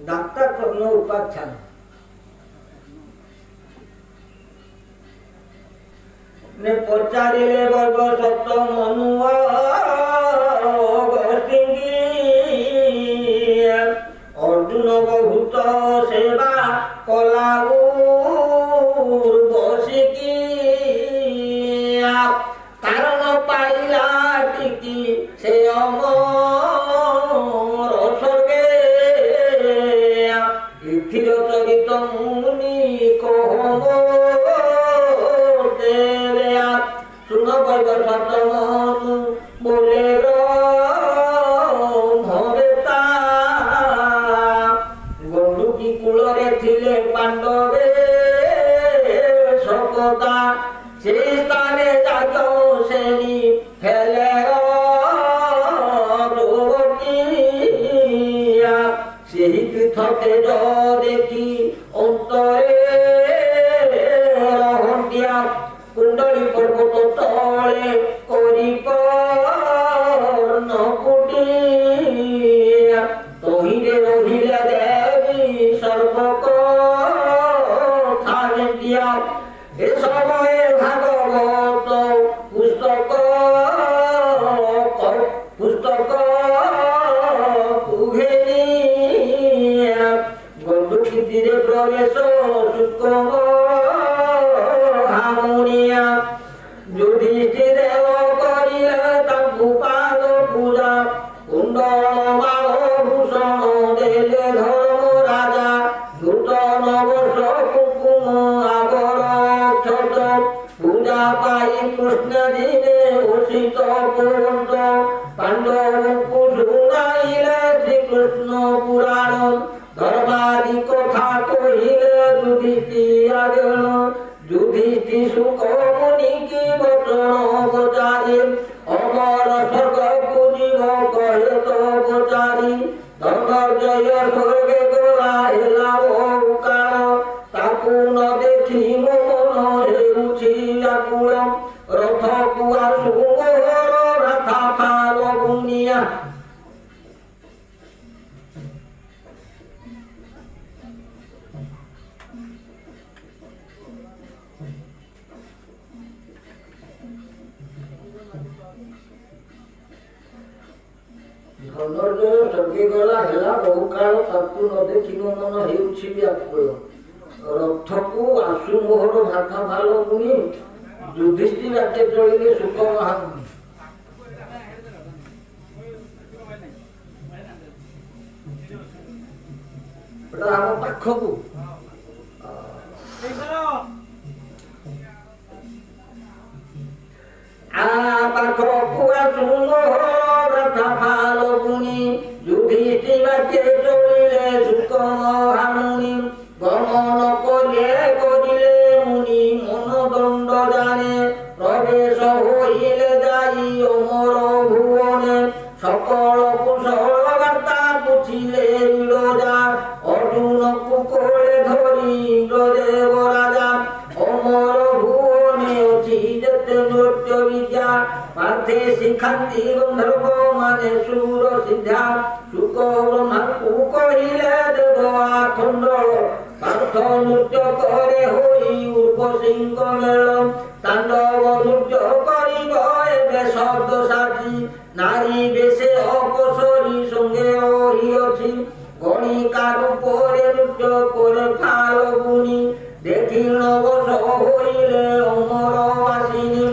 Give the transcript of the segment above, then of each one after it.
doctor কোনো উপাখ্যান নে পচারিলে বর্গ সত্য মনুয়া অর্জুন বহুত সেবা কলাউ বসিকি কারণ পাইলা টিকি সে অমর স্বর্গে ইথির চরিত মুনি কহম দেবে শুন বর্গ সত্য মনু বলে কূলরে ছিলে পাণ্ডবে সকতা সেই স্থানে যাগ শ্রেণী ফেলে সেই পৃথকে দেখি অন্তরে রহন দিয়া কুণ্ডলী পর্বত তলে করি কুটি তহিরে রহিলে দেবী সর্বকথানে দিয়া এ সময়ে ভাগবত পুস্তক কুঘেনি গণ্ডকী তীরে প্রবেশ সুকম হামুনিয়া যুধিষ্ঠিরেও করিলে তাঙ্কু পাদ পূজা কুণ্ডল মাল ভূষণ দেলে ধর্ম রাজা নূতন বর্ষ কুকুম আবর ক্ষত পূজা পাই কৃষ্ণ দিনে উষিত পর্যন্ত পাণ্ডবଙ୍କୁ শুনাইলে শ্রীকৃষ্ণ পুরাণ ধর্মাদি কথা কহিলে যুধিষ্ঠির যুধিষ্ঠির সুখ মুনি কি বচন বচারি অমর স্বর্গ পুজিব কহে তো বচারি ধর্মজয় স্বর্গে গোলা হেলা বহু কাল তাকু ন দেখি মন হেউছি আকুল রথ কুয়া সুমোহর রাথা ফাল গুনিয়া ଧନର୍ଜୟ ସ୍ୱର୍ଗେ ଗଲା ହେଲା ବହୁ କାଳ ତାକୁ ନ ଦେଖି ମୋ ମନ ହେଉଛି ବ୍ୟାକୁଳ ରଥକୁ ଆଶୁ ମୋହର ଭାଥା ଭାଲ ମୁନି ଯୁଧିଷ୍ଠିର ରାଜ୍ୟ ଚଳିଲେ ସୁଖ ମହାମୁନି ଏଟା ଆମ ପାଖକୁ ପାଖକୁ ଆଶୁ ମୋହର ରଥ ଫାଲ ଗୁଣି ଯୁଧିଷ୍ଠିର ରାଜ୍ୟ ଚଳିଲେ ସୁଖ ମହାମୁନି গমন করিলে মুনি মনোদণ্ড জানে প্রবেশ হইলে যাই অমর ভুবনে সকল কুশল বার্তা বুঝিলে রাজা অর্জুনকু কোলে ধরি ইন্দ্রদেব রাজা অমর ভুবনে অছি যেতে নৃত্য বিদ্যা পার্থে শিখান্তি গন্ধর্ব মানে সুর সিদ্ধা শুক ব্রহ্মাকু কহিলে দেব আখণ্ড পার্থ নৃত্য করে হই উর্বশৃঙ্গ মেল তাণ্ডব নৃত্য করিব এবে শব্দ সাজি নারী বেশে অপসরি সঙ্গে রহিয়াছি গণিকা রূপরে নৃত্য করে ফাল গুণী দেখি নবশ হইলে অমর বাসিনী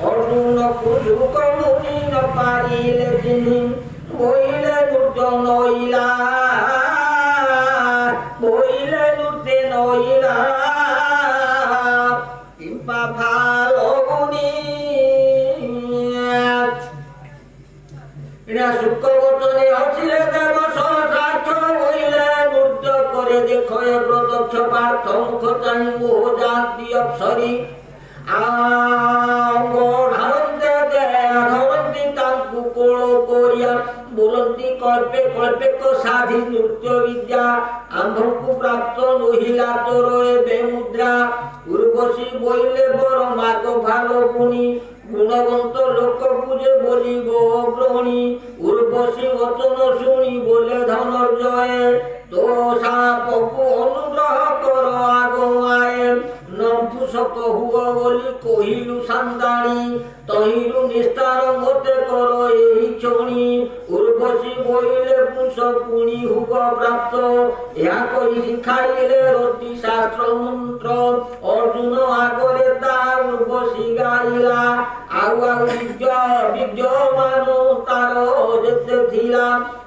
অর্জুন কুশুক মুনি ন পারিলে চিনি বইলে নৃত্য নইলা বইলে নৃত্যে নইলা কিংবা ভালো গুণী এরা শুক্রবচনে হচ্ছিলে দেব সহস্রার্থ বইলে নৃত্য করে দেখে প্রত্যক্ষ পার্থ মুখ চাই মোহ জাতি অপসরি ধরন্তি তাঙ্কু কোল করিয়া বলন্তি কল্পে কল্পে সাধি নৃত্য বিদ্যা আম্ভଙ୍କୁ প্রাপ্ত নহিলা তোর এবে মুদ্রা উর্বশী বইলে বড় মার্গ ভালো গুণী গুণবন্ত লোক বুঝে বলিব অগ্রহণী উর্বশী বচন শুনি বলে ধনঞ্জয়ে তো সাপকু অনুগ্রহ কর আগমায়ে নপুষক হুয় বলি কহিলু সান্দাণী তহিলু নিস্তার মতে কর এই ক্ষণী উর্বশী বইলে পুষ পুনি হুব প্রাপ্ত ଏହା କହି ଶିଖାଇଲେ ରତି ଶାସ୍ତ୍ର ମନ୍ତ୍ର ଅର୍ଜୁନ ଆଗରେ ତା ଉର୍ବଶୀ ଗାଇଲା ଆଉ ବିଦ୍ୟମାନ ତାର ଯେତେ ଥିଲା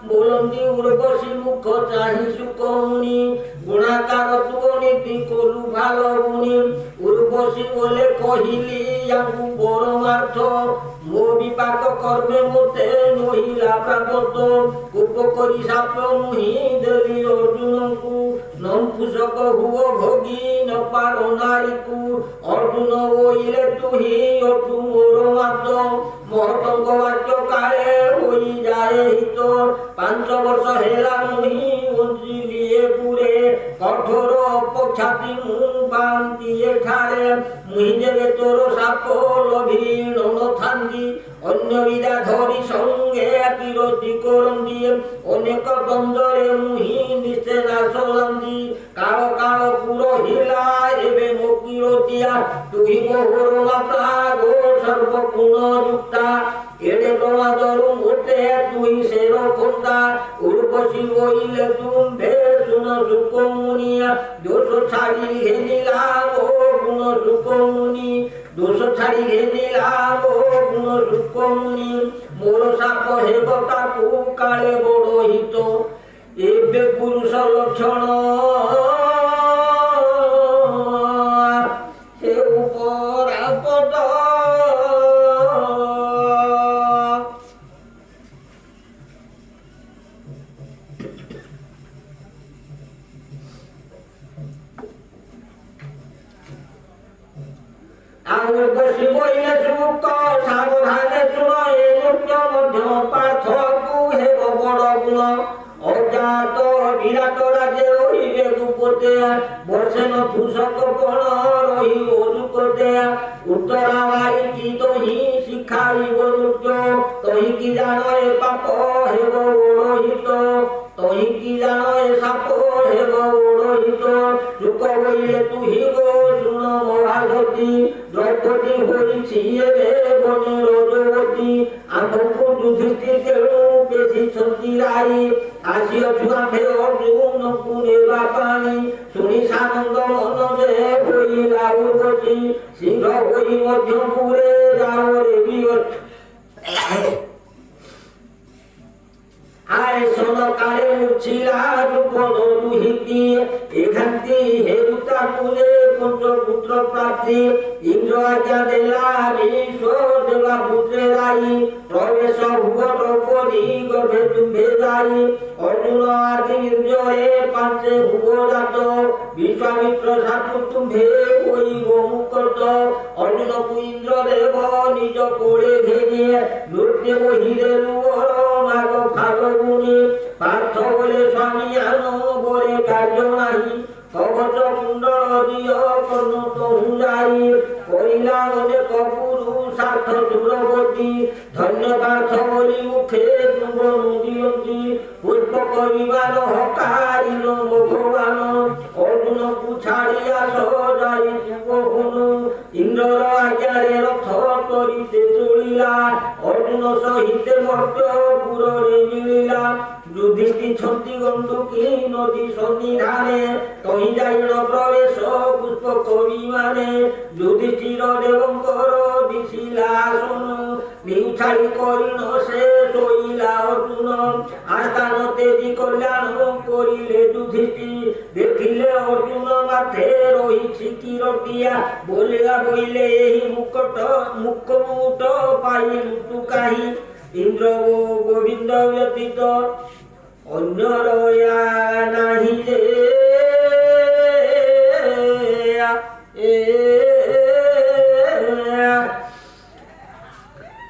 ବୋଲନ୍ତି ଉର୍ବଶୀ ମୁଖ ଚାହିଁ ସୁକମୁନି ଗୁଣାକାର ତୁ ନୀତି କଲୁ ଭଲ ଗୁଣି ଉର୍ବଶୀ ବୋଲେ କହିଲି ୟାଙ୍କୁ ପରମାର୍ଥ ମୋ ବିପାକ କର୍ମେ ମୋତେ ନହିଲା ପ୍ରାପ୍ତ କୋପ କରି ସାପ ମୁହିଁ ଦେଲି ଅର୍ଜୁନଙ୍କୁ ନଂକୁଶକ ହୁଅ ଭୋଗି ନ ପାର ନାରୀକୁ ଅର୍ଜୁନ ବୋଇଲେ ତୁହି ଅଟୁ ମୋର ମାତ ମହତଙ୍କ ବାକ୍ୟ କାଳେ ହୋଇଯାଏ ହିତ 5 ବର୍ଷ ହେଲା ମୁହିଁ ବଞ୍ଚିଲି ଏ ପୁରେ କଠୋର ଅପଛାତି ମୁଁ ବାନ୍ତି ଏଠାରେ ମୁହିଁ ଯେବେ ତୋର ସାପ ଲଭି ନଥାନ୍ତି ଅନ୍ୟ ବିଦା ଧରି ସଙ୍ଗେ ବିରୋଧୀ କରନ୍ତି ଅନେକ ଦ୍ୱନ୍ଦ୍ୱରେ ମୁହିଁ ନିଶ୍ଚେ ନାଶ ଲନ୍ତି କାଳ କାଳକୁ ରହିଲା ଏବେ ମୋ କିରତିଆ ତୁହି ମୋହର ମାତା ଗୋ ସର୍ବଗୁଣ ଯୁକ୍ତା ଏଡ଼େ ପ୍ରମାଦରୁ ମୋତେ ତୁହି ସେର ଖୋନ୍ଦା ଉର୍ବଶୀ ବୋଇଲେ ତୁମ୍ଭେ ଶୁଣ ସୁକ ମୁନିଆ ଦୋଷ ଛାଡ଼ି ଘେନିଲା ମୋ ଗୁଣ ସୁକ ମୁନି ଦୋଷ ଛାଡ଼ି ଘେନିଲା ମୋ ଗୁଣ ସୁକ ମୁନି ମୋର ସାପ ହେବ ତାକୁ କାଳେ ବଡ଼ ହିତ ଏବେ ପୁରୁଷ ଲକ୍ଷଣ ହେଉ ପରାପଦ ଆଉ ବସି ବଇଲେ ସୁକ ସାବଧାନେ ଶୁଣ ଏ ନୃତ୍ୟ ମଧ୍ୟ ପାର୍ଥକୁ ହେବ ବଡ଼ ଗୁଣ ଅଜାତ ବିରାଟ ରାଜେ ରହିବେ ଗୁପତେ ବର୍ଷେ ନ ଫୁସକ କଣ ରହି ଓଜୁକତେ ଉତ୍ତରା ବାଇକି ତହି ଶିଖାଇବ ନୃତ୍ୟ ତହିକି ଜାଣ ଏ ପାପ ହେବ ଓଡ଼ହିତ ତହିକି ଜାଣ ଏ ସାପ ହେବ ଓଡ଼ହିତ ସୁକ ବଇଲେ ତୁହି ଗୋ ଶୁଣ ମହାଧତି ଦ୍ରୌପଦୀ ହୋଇଛି ଏବେ ବନେ ରଜବତୀ ଆମ୍ଭକୁ ଯୁଧିଷ୍ଠିର କେଳୁ ବେଶିଛନ୍ତି ରାଇ ଆସିଅଛୁ ଆମ୍ଭେ ଅର୍ଜୁନକୁ ନେବା ପାଇଁ ଶୁଣି ସାନନ୍ଦ ମନ ଯେ ହୋଇଲା ଉର୍ବଶୀ ଶୀଘ୍ର ହୋଇ ମଧ୍ୟ ପୁରେ ଯାଓରେ ବି আয় সনকালে মুছিলা রূপন দুহিতি এখান্তি হেরুতা কুলে পুত্র প্রাপ্তি ইন্দ্র আজ্ঞা দেলা বিশ্ব দেবা পুত্রে রাই প্রবেশ হুয় দ্রৌপদী গর্ভে তুম্ভে যাই অর্জুন আদি বীর্যে পাঞ্চে হুয় জাত বিশ্বামিত্র সাধু তুম্ভে হইব মুকট অর্জুনকু ইন্দ্র দেব নিজ কোলে ঘেরে নৃত্য বহিরে লুয়র নাগ ফাল গুণে পার্থ বলে স্বামী আনো বলে কার্য নাহি কবচ কুণ্ডল দিয় কর্ণ তহু যাই কইলা অনেক পুরুষার্থ দূরবর্তী ধন্য পার্থ বলি মুখে বনু দিয়ন্তি পুষ্পক বিমান হকারিল ভগবান অর্জুনকু ছাড়িয়া সজাই বহুনু ইন্দ্রর আজ্ঞারে রথ করিতে চলিলা অর্জুন সহিতে মর্ত্য পুরে মিলিলা যুধিষ্ঠি ছন্তি গণ্ডুকি নদী সন্নিধানে তহি যাইল প্রবেশ পুষ্পক বিমানে যুধিষ্ঠির দেবঙ্কর দিশিলা আসন নিউছাড়ি করিল সে শইলা অর্জুন আস্থান তেজি কল্যাণ করিলে যুধিষ্ঠি দেখিলে অর্জুন মাথে রহিছি কিরটিয়া বলিয়া বইলে এই মুকুট পাইলু তু কাহি ইন্দ্র ও গোবিন্দ ব্যতীত অন্য রয়া নাহি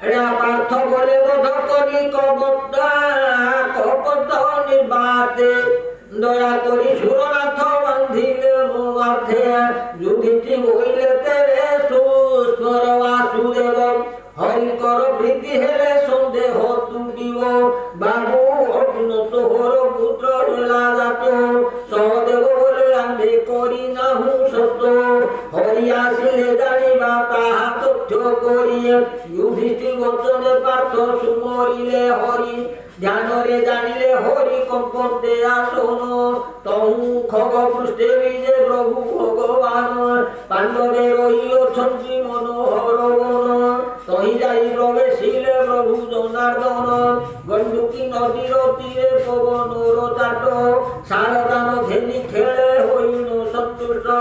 রে পার্থ বলে বোধ করি কপট নির্বাতে দয়া করি সুরনাথ বান্ধিলে মাথে যুধিষ্ঠি বইলে তেরে সুস্মর বাসুদেব নাଥ ସୁମରିଲେ ହରି ଧ୍ୟାନରେ ଜାଣିଲେ ହରି କମ୍ପ ଦେଆ ଶୋନ ତହୁ ଖଗ ପୃଷ୍ଠେ ବିଜେ ପ୍ରଭୁ ଭଗବାନ ପାଣ୍ଡବେ ରହିଅଛନ୍ତି ମନୋହର ବନ ତହିଁ ଯାଇ ପ୍ରବେଶିଲେ ପ୍ରଭୁ ଜନାର୍ଦ୍ଦନ ଗଣ୍ଡୁକୀ ନଦୀର ତୀରେ ପବନର ଚାଟ ଶାରଦାନ ଘେନି ଖେଳେ ହୋଇନ ସନ୍ତୁଷ୍ଟ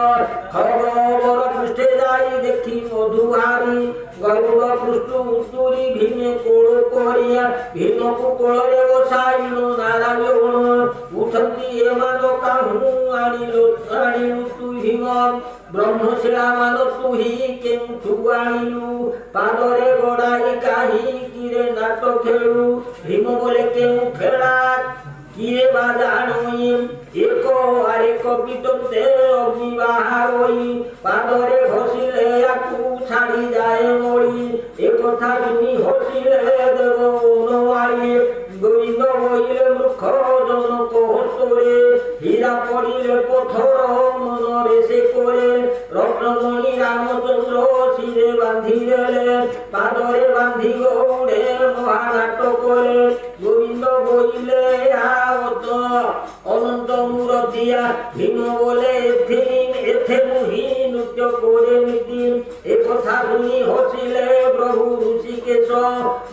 ଖଗବର ପୃଷ୍ଠେ ଯାଇ ଦେଖି ମଧୁହାରୀ ଗରୁଡ଼ ପୃଷ୍ଠ ଉତ୍ତୁରି ଭୀମେ କୋଳ କରିଆ ଭୀମକୁ କୋଳରେ ବସାଇଲ ନାରାୟଣ ଉଠନ୍ତି ଏମାନ କାହୁଁ ଆଣିଲୁ ତୁ ଭୀମ ବ୍ରହ୍ମଶିଳା ମାନ ତୁହି କେଉଁଠୁ ଆଣିଲୁ ପାଦରେ ଗଡ଼ାଇ କାହିଁକିରେ ନାଟ ଖେଳୁ ଭୀମ ବୋଲେ କେଉଁ ଖେଳା କିଏ ବା ଜାଣୋଇ ଏକ ଆରେକ ପିଟନ୍ତେ ଅଗ୍ନି ବାହାରୋଇ ପାଦରେ ଘଷିଲେ ଆକୁ ଛାଡ଼ି ଯାଏ ମଳି ଏକଥା ଶୁଣି ହସିଲେ ଦେବ ବନମାଳି ଗୋବିନ୍ଦ ବହିଲେ ମୂର୍ଖ ଜନକ ହସ୍ତରେ ହୀରା ପଡ଼ିଲେ ପଥର ମନରେ ସେ କରେ ରତ୍ନମଣି ରାମଚନ୍ଦ୍ର ଶିରେ ବାନ୍ଧିଦେଲେ ପାଦରେ ବାନ୍ଧି ଗୌଡ଼େ ମହାନାଟ କରେ ଗୋବିନ୍ଦ ବହିଲେ ଅନନ୍ତ ମୂରତିଆ ଭୀମ ବୋଲେ ଏଥେ ମୁହିଁ ନୃତ୍ୟ করে নীতি একথা শুনি হসিলে প্রভু ঋষিকেশ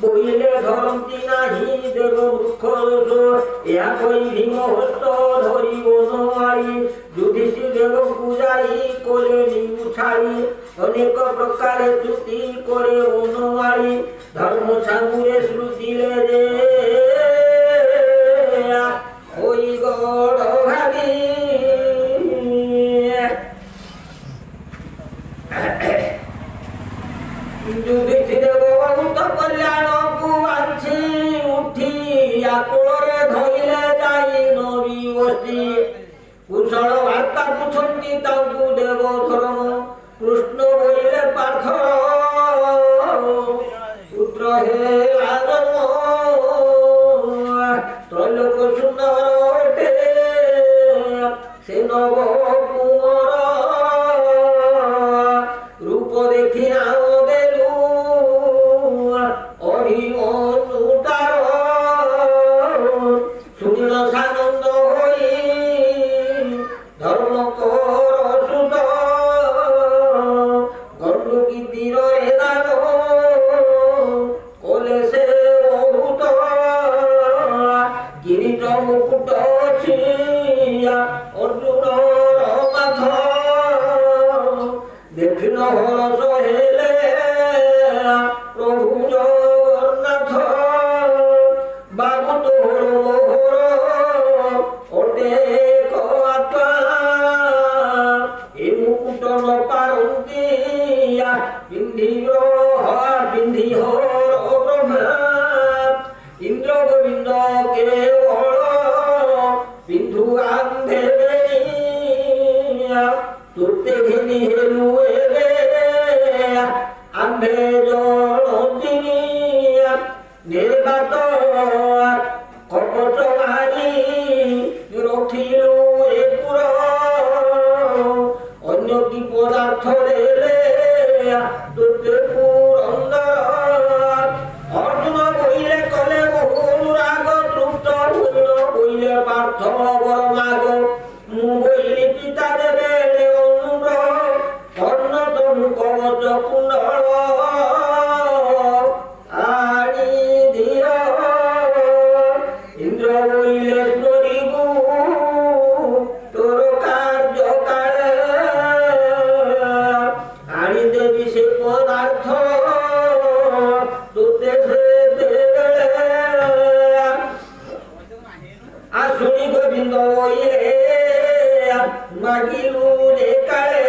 বহিলে ধরন্তি নাহি দেব মূর্খ দোষ ଏହା କହି ଭୀମ ହସ୍ତ ଧରି ବନମାଳି ଯୁଧିଷ୍ଠିର ଦେବଙ୍କୁ ଯାଇ କଲେ ନିଉଛାଳି ଅନେକ ପ୍ରକାର ସ୍ତୁତି କରେ ବନମାଳି ଧର୍ମ ସାଙ୍ଗୁରେ ଶ୍ରୁତିଲେ ରେ ওই গড় ভাবি যুধিষ্ঠির বহুত কল্যাণকু বাঞ্ছি উঠি আকোଳରେ ধইলে যাই নবী বস্তি কুশଳ বার্তা পুছন্তি তাଙ୍କୁ দেব ধর্ম কৃষ্ণ বইলে পার্থ পুত্র হে রাজন ত্রৈলোক সুন্দর সে নব কুঁৱৰ রূপ দেখি নাম দেলু অভিমনুতার শুনিল সানন্দ হই ধর্ম কর সুত গণ্ডুকী তীরে দান কলে সে বহুত কিরিট মুকুট অর্জুন মাথ দেখিল হরস হেলে প্রভু জগন্নাথ বাবু তোর মোহর ওটে আত্মা এ মুকুট ন পারন্তি পিন্ধি হর ব্রহ্মা ইন্দ্র গোবিন্দ কেবল বিন্ধু আন্ধে তুতে ঘেনি হেলু এবে আন্ধে জলতিনি নির্বাত কপট মারি রখিলু এপুর অন্য কি পদার্থ দেলে তুতে পুরন্দর অর্জুন বইলে কলে বহু রাগ তৃপ্ত হইল বইলে পার্থ বরমাগ মু বইলি পিতা দেবে অন্যতম কবচ কুণ্ডল আনি দিও ইন্দ্র বইলে করিবু তোর কার্য কালে আনি দেবী সে পদার্থ তোতে সে দেবে আসুনি গোবিন্দ বইলে মাগিলু রে কালে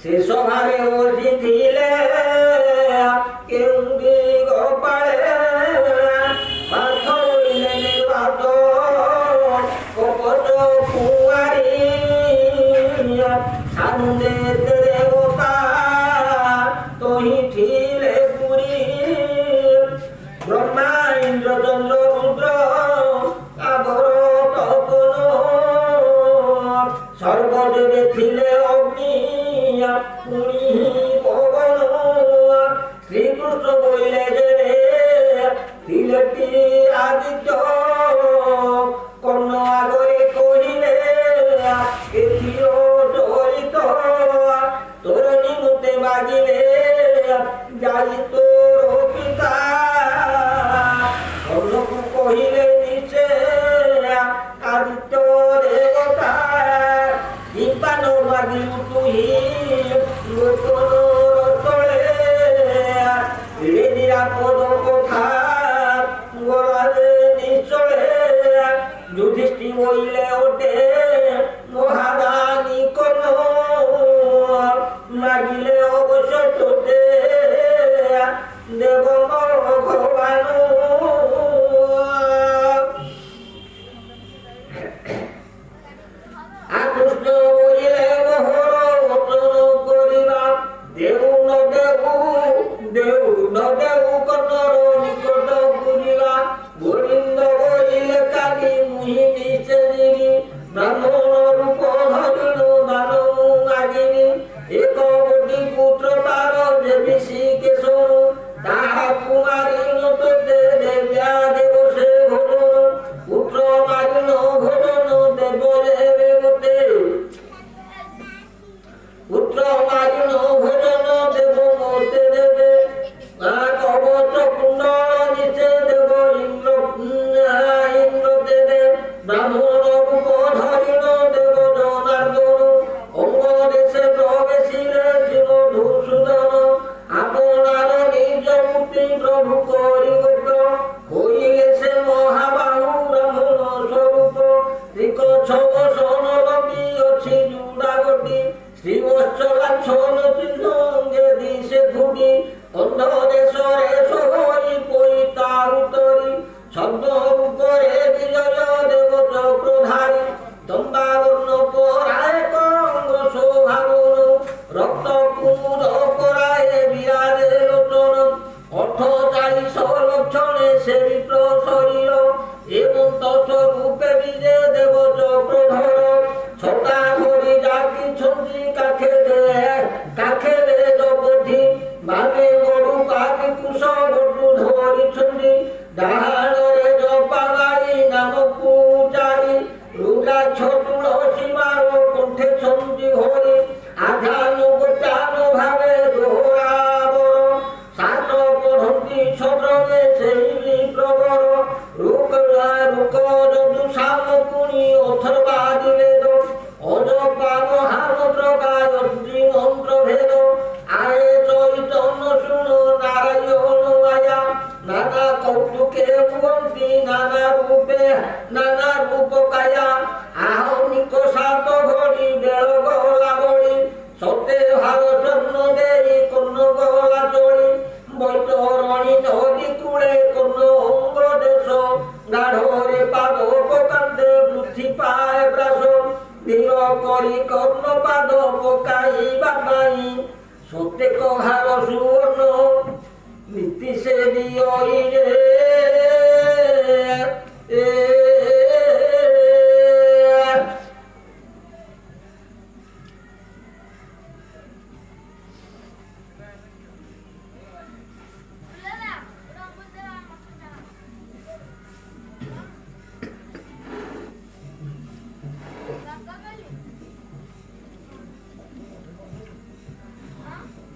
সে সভারে বসিছিলে কেউন্দি গোপালে পার্থ বইলে নির্বাত কপট কুঁৱাৰী সান্দে দেবতা তহি থিলে পুরী ব্রহ্মা ইন্দ্র চন্দ্র রুদ্র আবর তপন সর্বদেবে থিলে অগ্নি পুরী পবন যুধিষ্ঠির বইলে ওঠে মহারানী কোন লাগিলে অবশ্য তোতে দেব ভগবান আকৃষ্ট বইলে মোহর করিবা দেউ ন দেউ কতর নিকট পুরিবা গোবিন্দ বইলে কালি মুহি দিশে ব্রাহ্মণ রূপ ধরিল দানব আগিনী এক কোটি পুত্র তার যে বিশি কেশর তাহা কুমারিল তোতে দেব্যা দেব সে ভোজন পুত্র মারিল ভোজন দেব দেবতে পুত্র মারিল ভোজন দেব মতে দেবে কবচ কুণ্ডল নিচে দেব ইন্দ্র দেবে ব্রাহ্মণ রূপ ধরিল দেব জনার্দন অঙ্গ দেশে প্রবেশিলে মধুসূদন আপনার নিজ মূর্তি প্রভু করি গোপ্র হইলে সে মহাবাহু ব্রাহ্মণ স্বরূপ ত্রিক ছব সনলম্বী অছি জুড়াগটি শ্রীবৎস লাঞ্ছন চিহ্ন অঙ্গে দিশে ফুটি অন্ধ দেশরে সহরি পৈতা উত্তরি শব্দ উপরে বিজয় দেব চক্রধারী তম্বাবর্ণ পরায় কঙ্গ শোভাবন রক্ত কুমুদ পরায় বিরাজে লোচন 48 লক্ষণে সে বিপ্র শরীর এবং তৎ রূপে বিজে দেব চক্রধর ছটা ভরি জাতি ছন্দি কাখে রে জগধি ভাবে গরু পাখি কুশ বটু ধরিছন্দি ডাহাণরে জপাগাড়ি নাম পূজারি রুদ্রাক্ষ তুলসী মার কণ্ঠে ছন্দি হরি আধান গোচান ভাবে দোহরাবর সাত পঢ়ন্তি ছদ্রমে সেই প্রবর রুক যদু সামকুনি অথর্বা দিলেদ অজপা মহামন্ত্র গায়ত্রী মন্ত্র ভেদ আয়ে চৈতন্য শুন নারায়ণ মায়া নানা কৌতুকে ভুবন্তি নানা রূপ কায়া আহনিক সাত ঘড়ি বেড় গলা বড়ি সতে ভার স্বর্ণ দেই কর্ণ গলা চড়ি বৈতরণী নদী কূলে কর্ণ অঙ্গ দেশ গাঢ়রে পাদ পকান্তে বৃদ্ধি পায় ব্রাস ধীর করি কর্ণ পাদ পকাইবা নাই সতে কহার সুবর্ণ নীতি সে দিয়ই রে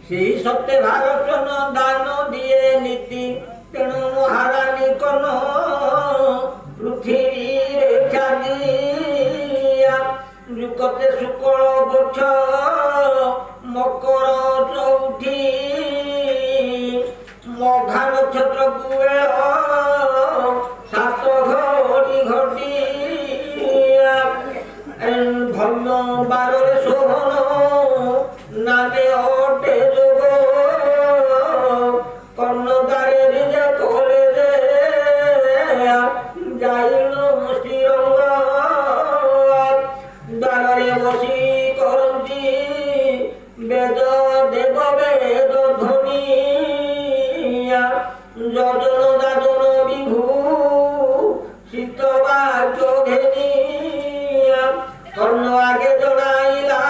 সেই সত্যে ভারতন দান দিয়ে নীতি তেণু মহারানী কন পৃথিবীর ছাদিয়া যুগতে শুক্ল বক্ষ মকর চৌঠি মঘা নক্ষত্র কুবেল সাত ঘড়ি ঘটি ধন্য বারে শোভন নামে অটে যোগ কর্ণদারে নিজে করে রে যাইল শ্রীরঙ্গ দ্বারে বসি করন্তি বেদ দেব বেদ ধ্বনি যজন দাজন বিভু শীতবাচ ঘেনি কর্ণ আগে জনাইলা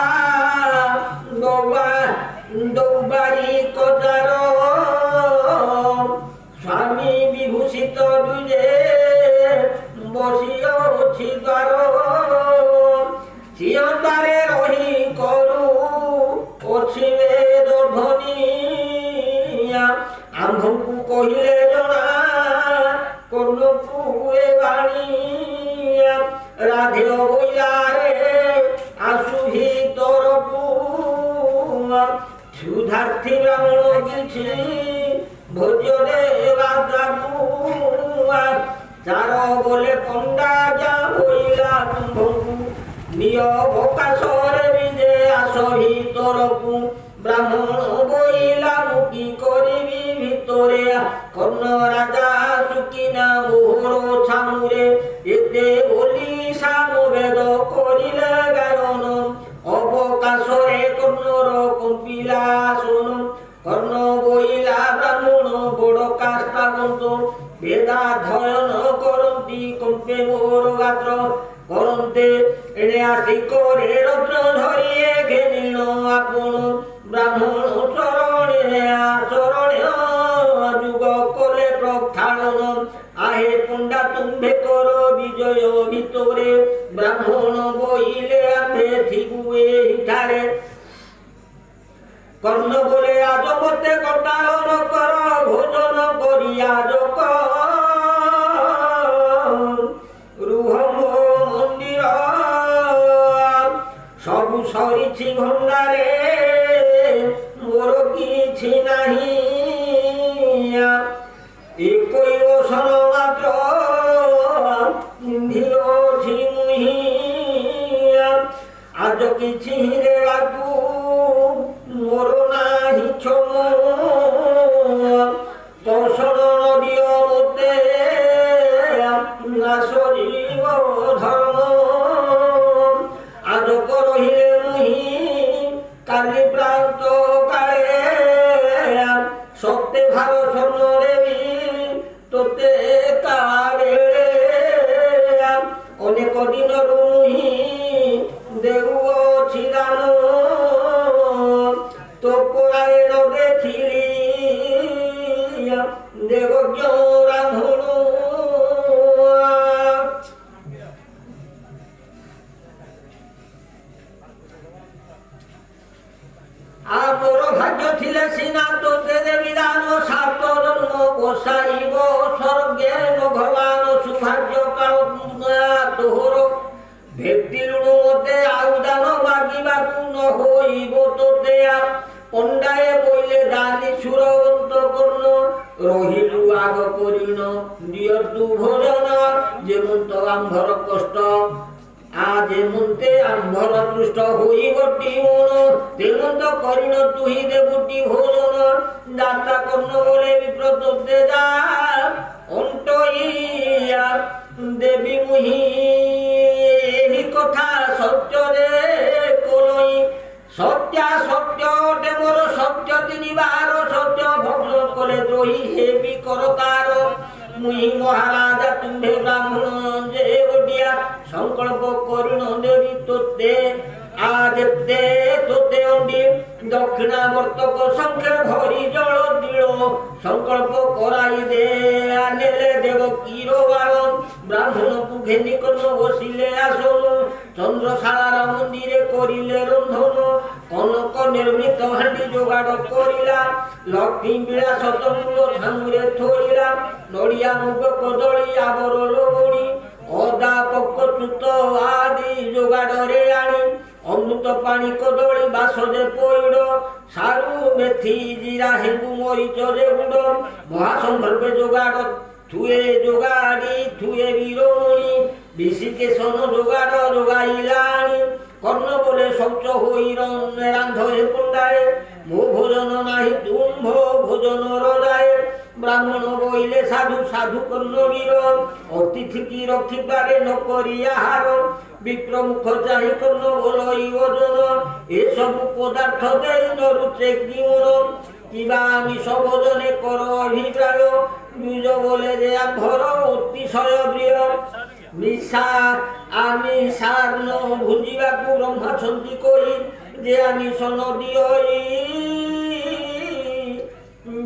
দৌবারি কজার স্বামী বিভূষিত দুজে বসিয়াছি দ্বার চিরতারে রহি করু অছি বেদ ধ্বনি আম্ভଙ୍କୁ কহিলে জনা কর্ণକୁ এ বাণী রাধে বইলারে আসু ভিতরকু সুধার্থী ব্রাহ্মণ কিছু ভোজরে রাজাকু চার বলে পণ্ডা যা ଆରମ୍ଭକୁ ନିୟ ଭୋକାଶରେ ବିଜେ ଆସ ଭିତରକୁ ବ୍ରାହ୍ମଣ ବୋଇଲା ମୁଁ କି କରିବି ଭିତରେ କର୍ଣ୍ଣ ରାଜା ସୁକିନା ମୋହର ଛାମୁରେ ଏତେ ବୋଲି ସାମବେଦ କରିଲେ ଗାୟନ ଅବକାଶରେ କର୍ଣ୍ଣର କମ୍ପିଲା ଶୁଣ କର୍ଣ୍ଣ ବୋଇଲା ବ୍ରାହ୍ମଣ ବଡ଼ କାଷ୍ଠାବନ୍ତ ବେଦାଧ୍ୟୟନ କରନ୍ତି କମ୍ପେ ମୋର ଗାତ୍ର କରନ୍ତେ ଏଣେ ଆସି করে রত্ন ধরিয়ে ঘেনিল আপন ব্রাহ্মণ চরণে চরণে যুগ কলে প্রক্ষালন আহে পণ্ডা তুম্ভে কর বিজয় ভিতরে ব্রাহ্মণ বইলে আম্ভে থিবুয়ে হিঠারে কর্ণ বলে আজ মতে কটালন কর ভোজন করিয়া যক রুহ মন্দির সবু সরিছি ভণ্ডারে মোর কিছু নাহি একই বসন মাত্র পিন্ধিছি মুহি আজ কিছু দেবাকু মোর নাহি ছম কৌশল নদীয় মতে নাশ জীব ধর্ম আজ করহিলে মুহি কালি প্রান্ত কালে সত্যে ভার স্বর্ণ দেবী তোতে কালে অনেক দিনর মুহি দেউ ছিলাম তো পরায়ণ দেখিলি দেবজ্ঞ রাধন আমার ভাগ্য ছিলে সিনা তোতে দেবী দান সাত জন্ম বসাইব স্বর্গে ভগবান সুভাগ্য কাল তোহর ভেক্তি ঋণ মতে আউ দান মাগিবাকু ন হইব তোতে পণ্ডায়ে বইলে দানি সুরবন্ত কর্ণ রহিলু আগ করিণ দিয়তু ভোজন যেমন তো আম্ভর কষ্ট আজ এমনতে আম্ভর তুষ্ট হইবটি মন তেমন তো করিণ তুহি দেবটি ভোজন দাতা কর্ণ বলে বিপ্র তোতে যা অন্তইয়া দেবী মুহি এই কথা সত্য রে কলই সত্যা সত্য অটে মোর সত্য তিনিবার সত্য ভগ্ন করে দ্রোহী হেবি করতার মুই মহারাজা তুম্ভে ব্রাহ্মণ যে ওডিয়া সংকল্প করিণ দেবী তোতে আজ তোতে অন্ডি দক্ষিণাবর্তক সংখ্যে ভরি জল দিল সংকল্প করাই দে আনেলে দেব কিরবাল ব্রাহ্মণকু ঘেনি কর্ণ বসিলে আসন চন্দ্রশালার মন্দিরে করিলে রন্ধন কনক নির্মিত হাঁডি যোগাড় করিলা লক্ষ্মী বিলাস তম্বুল ছামুরে থইলা নড়িয়া মুগ কদলী আবর লবণী অদা পক্কচ্যুত আদি যোগাড়রে আনি অমৃত পানি কদলী বাসদে পৈড় সারু মেথি জিরা হেঙ্গু মরিচ রেগুড় মহাসম্ভর্বে যোগাড় থুয়ে যোগাড়ি থুয়ে বীরমণি বিশিকে সন যোগাড় যোগাইলানি কর্ণ বলে শৌচ হই রান্ধরে পণ্ডায়ে মো ভোজন নাহি তুম্ভ ভোজন রজায়ে ব্রাহ্মণ বইলে সাধু সাধু কর্ণ বীর অতিথি কি রক্ষিবারে ন করিয়া হার বিপ্র মুখ চাহি কর্ণ বলই ওজন এসবু পদার্থ দেই নরুচে কি মন কিবা আমি সবজনে কর অভিপ্রায় দুজ বলে যে আম্ভর অতিশয় প্রিয় মিশা আমি সার ন ভুঞ্জিবাকু ব্রহ্মাছন্তি করি যে আমি সনদীয়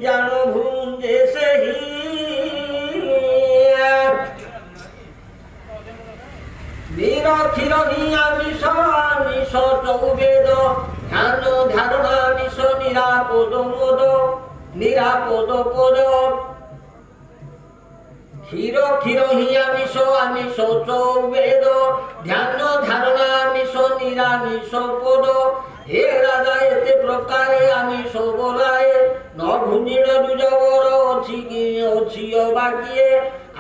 জান ভুঞ্জে সেহি নিরক্ষির আমিষ আমিষ চৌবেদ ধ্যান ধারণা আমিষ নিরাপদ মোদ নিরাপদ পদ ক্ষীর ক্ষীর হি আমিষ আমিষ চৌবেদ ধ্যান ধারণা আমিষ নিরামিষ পদ হে রাজা এতে প্রকারে আমিষ বলায়ে ন ভুঞ্জিল দুজবর অছি বাকিয়ে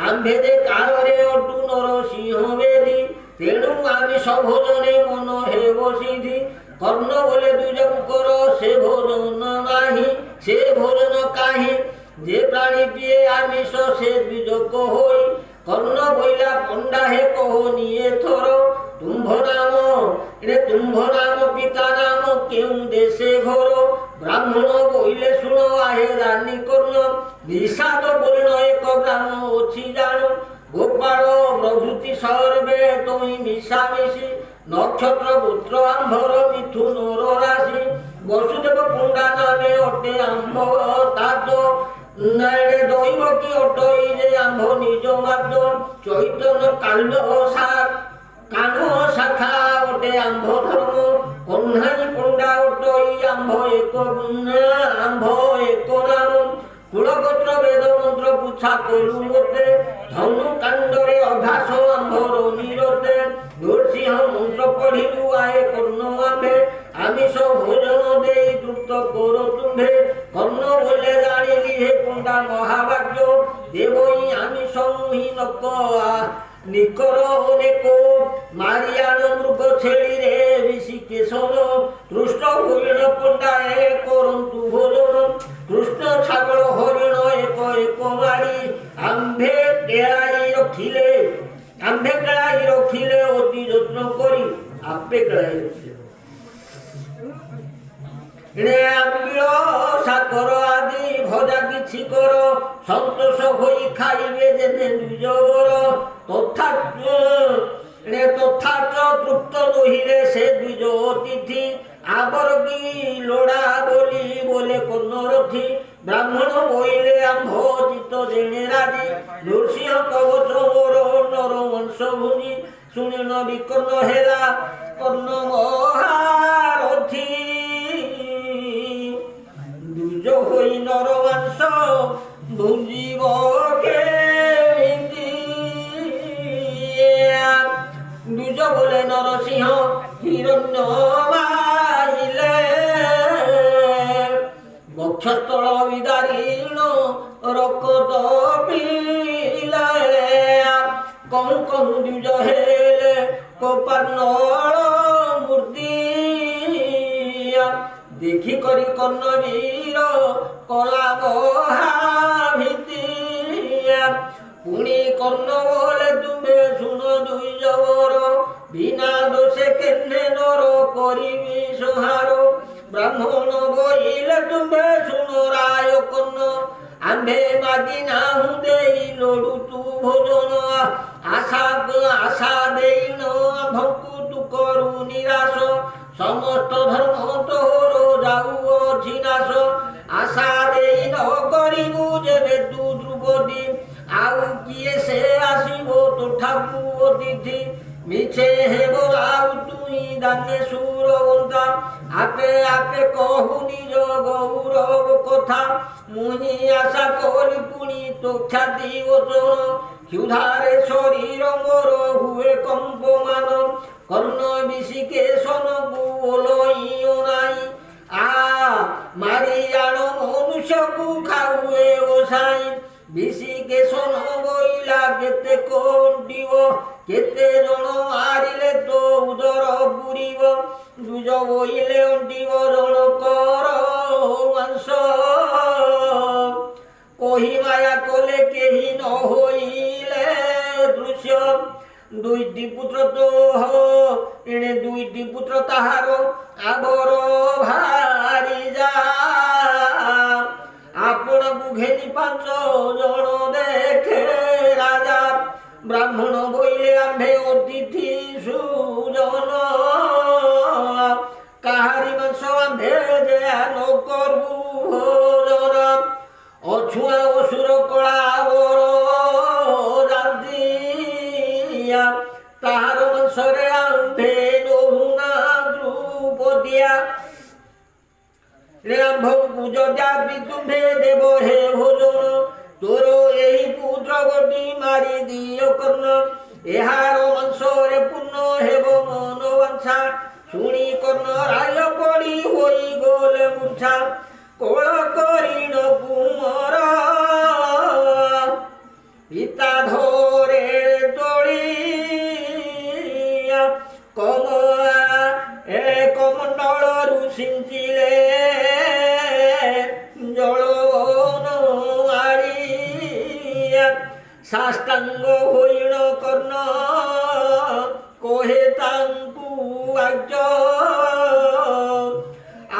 ଆମ୍ଭେ ଯେ କାଳରେ ଅଟୁ ନରସିଂହ ବେଦୀ ତେଣୁ ଆମିଷ ଭୋଜନେ ମନ ହେବ ସିଦ୍ଧି କର୍ଣ୍ଣ ବୋଲେ ଦୁଜଙ୍କର ସେ ଭୋଜନ ନାହିଁ ସେ ଭୋଜନ କାହିଁ ଯେ ପ୍ରାଣୀ ପିଏ ଆମିଷ ସେ ଦ୍ୱିଜକ ହୋଇ କର୍ଣ୍ଣ ବୋଇଲା ପଣ୍ଡା ହେ କହନି ଏଥର ତୁମ୍ଭ ନାମ ପିତା ନାମ କେଉଁ ଦେଶେ ଘର ବ୍ରାହ୍ମଣ ବୋଇଲେ ଶୁଣ ଆହେ ରାନୀ କର୍ଣ୍ଣ ନିଷାଦ ବର୍ଣ୍ଣ ଏକ ଗ୍ରାମ ଅଛି ଜାଣ ଗୋପାଳ ପ୍ରଭୃତି ସର୍ବେ ତୋଇ ମିଶାମିଶି ନକ୍ଷତ୍ର ପୁତ୍ର ଆମ୍ଭର ମିଥୁନର ରାଶି ବସୁଦେବ ପୁଣ୍ଡା ନାମେ ଅଟେ ଆମ୍ଭ ତାଦ ଦୈବ କି ଅଟଇ ଯେ ଆମ୍ଭ ନିଜ ମାର୍ଗ ଚୈତନ୍ୟ କାନ ଶାଖା ଅଟେ ଆମ୍ଭ ଧର୍ମ କହ୍ନାଇ ପଣ୍ଡା ଅଟଇ ଆମ୍ଭ ଏକ ନାମ କୁଳଗୋତ୍ର ବେଦ ମନ୍ତ୍ର ପୁଛା କରୁ ମୋତେ ଧନୁ କାଣ୍ଡରେ ଅଭ୍ୟାସ ଆମ୍ଭର ନିରତେ ନୃସିଂହ ମନ୍ତ୍ର ପଢିଲୁ ଆଏ କର୍ଣ୍ଣ ଆମ୍ଭେ ଆମିଷ ଭୋଜନ ଦେଇ ତୃପ୍ତ କର ତୁମ୍ଭେ କର୍ଣ୍ଣ ବୋଲେ ଜାଣିଲି ହେ ପଣ୍ଡା ମହାଭାଗ୍ୟ ଦେବଇ ଆମିଷ ମୁହିଁ ନକ ନିକର ଅନେକ ମାରିଆଣ ମୃଗ ଛେଳିରେ ঋষি କେଶନ ତୃଷ୍ଟ ହରିଣ ପଣ୍ଡାଏ କରନ୍ତୁ ଭୋଜନ କୃଷ୍ଣ ଛାଗଳ ହରିଣ ଏକ ଏକ ମାରି ଆମ୍ଭେ କେଳାଇ ରଖିଲେ ଅତି ଯତ୍ନ କରି ଆପେ କେଳାଇ ରଖିଲେ ଆମ୍ବିଳ ସାକର ଆଦି ଭଜା କିଛି କର ସନ୍ତୋଷ ହୋଇ ଖାଇବେ ଯେନେ ନିଜର ତଥାଚ ତୃପ୍ତ ନହିଲେ ସେ ଦ୍ୱିଜ ଅତିଥି ଆବର କି ଲୋଡ଼ା ବୋଲି ବୋଲେ କର୍ଣ୍ଣରଥି ବ୍ରାହ୍ମଣ ବୋଇଲେ ଆମ୍ଭ ଚିତ୍ତ ଜେଣେ ରାଜି ନୃସିଂହ କବଚ ମୋର ନର ବଂଶ ଭୁଜି ଶୁଣି ନ ବିକର୍ଣ୍ଣ ହେଲା କର୍ଣ୍ଣ ମହାରଥୀ ଦୁଜ ହୋଇ ନର ମାଂସ ଭୁଜିବ କେମିତି ଦୁଜ ବୋଲେ ନରସିଂହ ହିରଣ୍ୟ ମାଇଲେ ବକ୍ଷସ୍ଥଳ ବିଦାରୀଣ ରକତ ପିଲେ କହୁ କହୁ ଦୁଜ ହେଲେ କୋପାର୍ଣ୍ଣଳ ମୂର୍ତ୍ତି ଦେଖି କରି କର୍ଣ୍ଣ ବୀର କଲା ମହାଭୀତି ପୁଣି କର୍ଣ୍ଣ ବୋଲେ ତୁମେ ଶୁଣ ଦୁଇ ଜବର ବିନା ଦୋଷେ କେନେ ନର କରିବି ସଂହାର ବ୍ରାହ୍ମଣ ବୋଇଲେ ତୁମେ ଶୁଣ ରାୟ କର୍ଣ୍ଣ ଆମ୍ଭେ ମାଗି ନାହୁଁ ଦେଇ ଲୋଡୁ ତୁ ଭୋଜନ ଆଶା ଦେଇନ ଆମ୍ଭଙ୍କୁ ତୁ କରୁ ନିରାଶ ସମସ୍ତ ଧର୍ମ ତୋର ଯାଉଅଛି ନାଶ ଆଶା ଦେଇ ନ କରିବୁ ଯେବେ ତୁ ଦ୍ରୁପଦୀ ଆଉ କିଏ ସେ ଆସିବ ତୋଠାକୁ ଅତିଥି ମିଛେ ହେବ ଆଉ ତୁଇ ଦାନେ ସୁରବନ୍ତା ଆପେ ଆପେ କହୁ ନିଜ ଗୌରବ କଥା ମୁହିଁ ଆଶା କରି ପୁଣି ତୋ ଖ୍ୟାତି ଓଜନ କ୍ଷୁଧାରେ ଶରୀର ମୋର ହୁଏ କମ୍ପମାନ କର୍ଣ୍ଣ ବିଷି କେଶନକୁ ଓଲଇ ଅନାଇ ମାରି ଆଣ ମନୁଷ୍ୟକୁ ଖାଉଏ ଓସାଇ ବିଷି କେଶନ ବୋଇଲା କେତେ କଣ୍ଟିବ କେତେ ଜଣ ମାରିଲେ ତୋ ଉଦର ପୁରିବ ଦୁଜ ବୋଇଲେ ଅଣ୍ଟିବ ଜଣକର ମାଂସ କହି ମାୟା କଲେ କେହି ନ ହୋଇଲେ ଦୃଶ୍ୟ ଦୁଇଟି ପୁତ୍ର ତ ଏଣେ ଦୁଇଟି ପୁତ୍ର ତାହାର ଆବର ଭାରି ଯା ଆପଣଙ୍କୁ ଘେନି 5 ଜଣ ଦେଖେ ରାଜା ବ୍ରାହ୍ମଣ ବୋଇଲେ ଆମ୍ଭେ ଅତିଥି ସୁଜନ କାହାରି ମାଂସ ଆମ୍ଭେ ଯେ ନ କରୁ ଭୋଜନ ଅଛୁଆଁ ଅସୁର କଳା ବର ତାହାର ମାଂସରେ ଆମ୍ଭେ ନହୁନା ଦ୍ରୁପଦିଆ ଆମ୍ଭଙ୍କୁ ଯଦ୍ୟାପି ତୁମ୍ଭେ ଦେବ ହେ ଭୋଜନ ତୋର ଏହି ପୁତ୍ର ଗୋଟି ମାରି ଦିଅ କର୍ଣ୍ଣ ଏହାର ମାଂସରେ ପୂର୍ଣ୍ଣ ହେବ ମନ ବାଞ୍ଛା ଶୁଣି କର୍ଣ୍ଣ ରାୟ ପଡ଼ି ହୋଇ ଗଲେ ମୂର୍ଚ୍ଛା କୋଳ କରିଣ କୁମର পিতা ধরে তଳିয়া কমণ্ডলରୁ সিঞ্চিলে জলবন আড়িয়া সাষ্টাঙ্গ হইল কর্ণ কহে তাঙ্কু আজ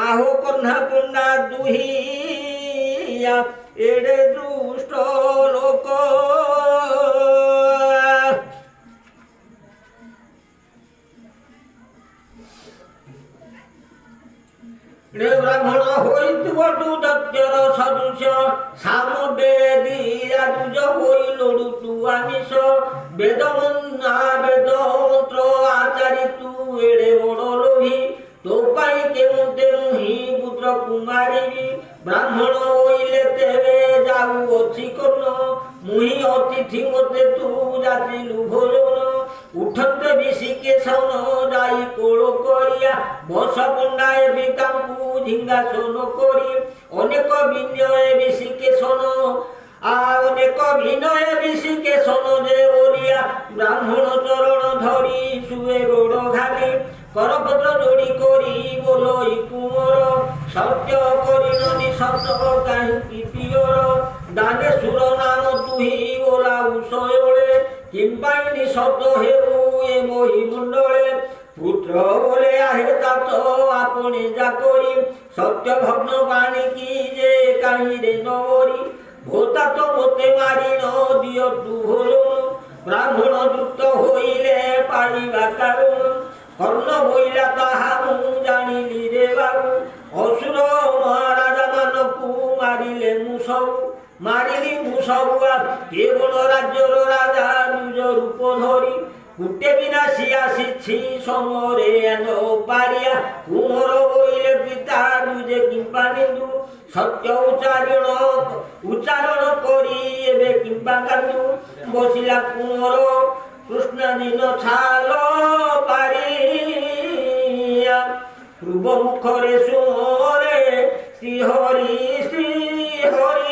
আহো কন্যা পণ্ডা দুহিয়া এড়ে দুষ্ট লোক ব্রাহ্মণ হইতিব দত্যর সদৃশ সাম বেদী রাজুজ হইল তু আমিষ বেদ মন্ত্র আচারি তু এড়ে বড় লোভী তো পাই কেমতে মুহি পুত্র কুমারিবি ব্রাহ্মণ হইলে তেবে যাও অছি কর্ণ মুহি অতিথি মতে তু যাচিলু ভোজন উঠতে বিশিকে সন যাই কোল করিয়া বস পণ্ডায় বিকাঙ্কু ঝিঙ্গাসন করি অনেক বিনয়ে বিশিকে সন অনেক বিনয়ে বিশিকে সন যে ওরিয়া ব্রাহ্মণ চরণ ধরি শুয়ে গোড় ঘালি করপত্র জড়ি করি বলই কুমর সত্য করি নদী সত্য কাহিঁকি পিয়র দানে সুর নাম তুহি ওলা উষয়লে কিম্পাইনি শব্দ হেউ এ মহিমণ্ডলে পুত্র বলে আহে তাত আপনি যা করি সত্য ভগ্ন বাণী কি যে কাহিরে নগরী ভোতা তো মতে মারি ন দিয় তু ভোজন ব্রাহ্মণ যুক্ত হইলে পারিবা কারণ কর্ণ বইলা তাহা জানিলি রে বাবু অসুর মহারাজা মানকু মারিলে মুসবু মারিলি মুসবু কেবল রাজ্যর রাজা নিজ রূপ ধরি কুটে বিনাশী আসিছি সমরে এন পারিয়া কুমর বইলে পিতা দুজে কিম্পা নিন্দু সত্য উচ্চারণ করি এবে কিম্পা কান্দু বসিলা কুমর কৃষ্ণ দিন ছাল পারিয়া পূর্ব মুখরে সুমরে শ্রীহরি শ্রীহরিয়া